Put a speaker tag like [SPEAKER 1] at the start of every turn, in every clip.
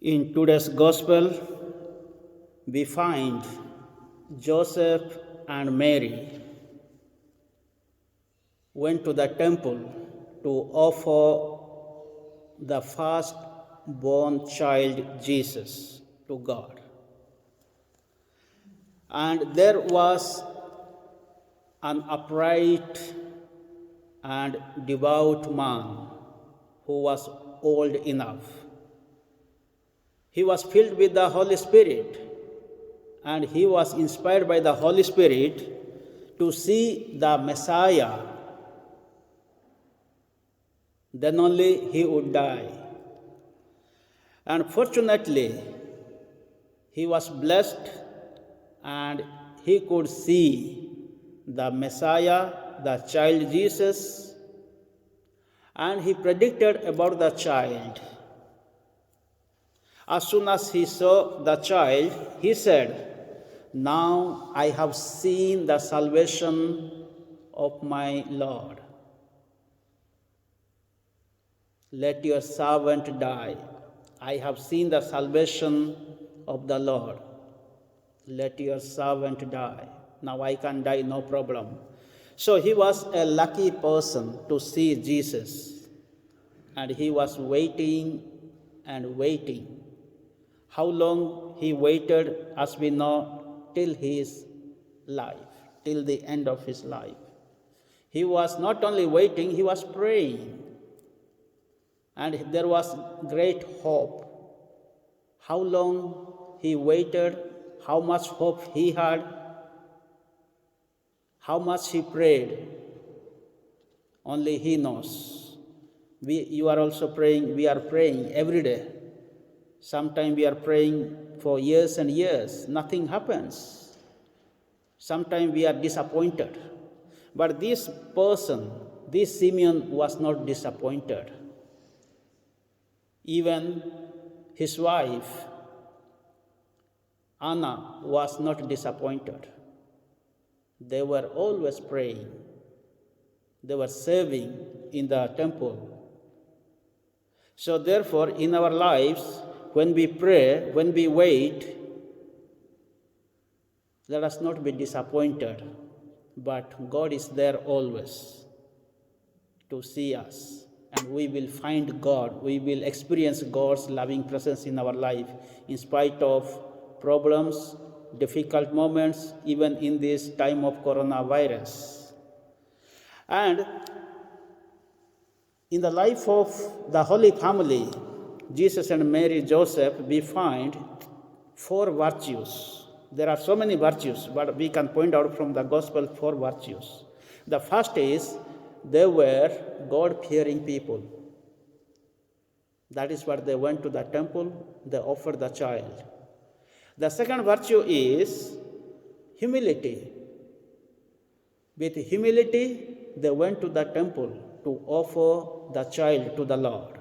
[SPEAKER 1] In today's gospel, we find Joseph and Mary went to the temple to offer the first-born child Jesus to God. And there was an upright and devout man who was old enough. He was filled with the Holy Spirit, and he was inspired by the Holy Spirit to see the Messiah. Then only he would die. And fortunately, he was blessed and he could see the Messiah, the child Jesus, and he predicted about the child. As soon as he saw the child, he said, "Now I have seen the salvation of my Lord. Let your servant die. I have seen the salvation of the Lord. Let your servant die. Now I can die, no problem." So he was a lucky person to see Jesus, and he was waiting and waiting. How long he waited, as we know, till his life, till the end of his life. He was not only waiting, he was praying. And there was great hope. How long he waited, how much hope he had, how much he prayed, only he knows. You are also praying, we are praying every day. Sometimes we are praying for years and years, nothing happens. Sometimes we are disappointed. But this person, this Simeon, was not disappointed. Even his wife, Anna, was not disappointed. They were always praying. They were serving in the temple. So therefore, in our lives, when we pray, when we wait, let us not be disappointed, but God is there always to see us, and we will find God. We will experience God's loving presence in our life in spite of problems, difficult moments, even in this time of coronavirus. And in the life of the Holy Family, Jesus and Mary, Joseph, we find 4 virtues. There are so many virtues, but we can point out from the gospel 4 virtues. The first is they were God-fearing people. That is why they went to the temple, they offered the child. The second virtue is humility. With humility, they went to the temple to offer the child to the Lord.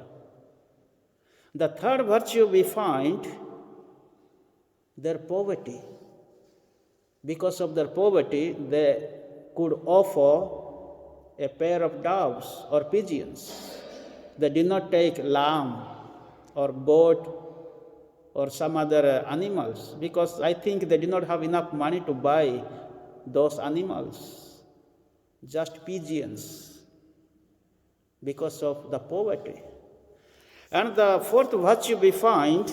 [SPEAKER 1] The third virtue we find their poverty. Because of their poverty, they could offer a pair of doves or pigeons. They did not take lamb or goat or some other animals, because I think they did not have enough money to buy those animals. Just pigeons, because of the poverty. And the fourth virtue we find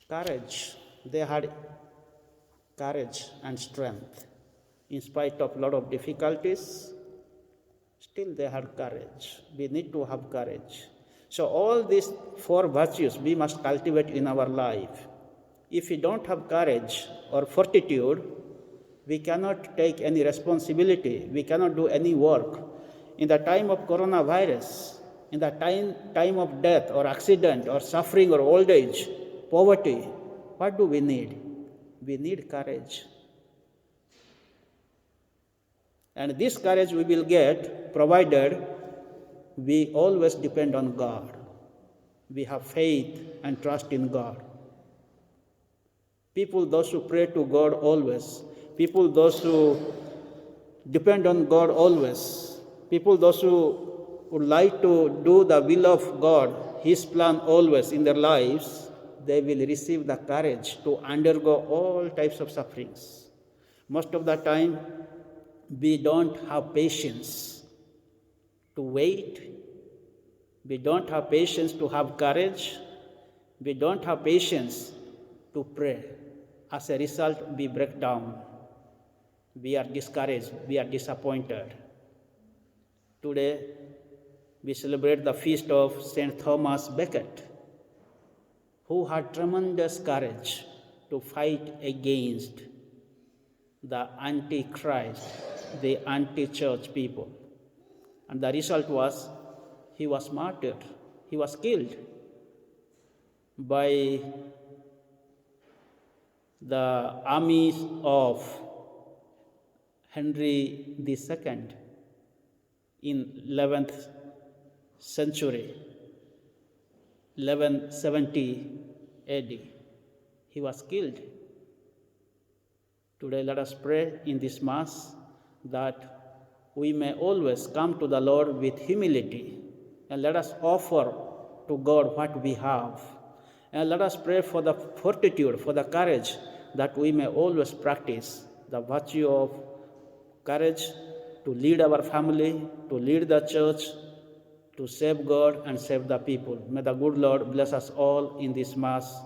[SPEAKER 1] courage. They had courage and strength. In spite of a lot of difficulties, still they had courage. We need to have courage. So all these 4 virtues we must cultivate in our life. If we don't have courage or fortitude, we cannot take any responsibility. We cannot do any work. In the time of coronavirus, in the time of death or accident or suffering or old age, poverty, what do we need? We need courage. And this courage we will get provided we always depend on God. We have faith and trust in God. People, those who pray to God always, people, those who depend on God always, people, those who would like to do the will of God, His plan always in their lives, they will receive the courage to undergo all types of sufferings. Most of the time, we don't have patience to wait. We don't have patience to have courage. We don't have patience to pray. As a result, we break down. We are discouraged. We are disappointed. Today, we celebrate the feast of St. Thomas Becket, who had tremendous courage to fight against the antichrist, the anti-church people. And the result was he was martyred. He was killed by the armies of Henry II in 11th century, 1170 AD. He was killed. Today, let us pray in this Mass that we may always come to the Lord with humility, and let us offer to God what we have. And let us pray for the fortitude, for the courage, that we may always practice the virtue of courage to lead our family, to lead the church, to save God and save the people. May the good Lord bless us all in this Mass.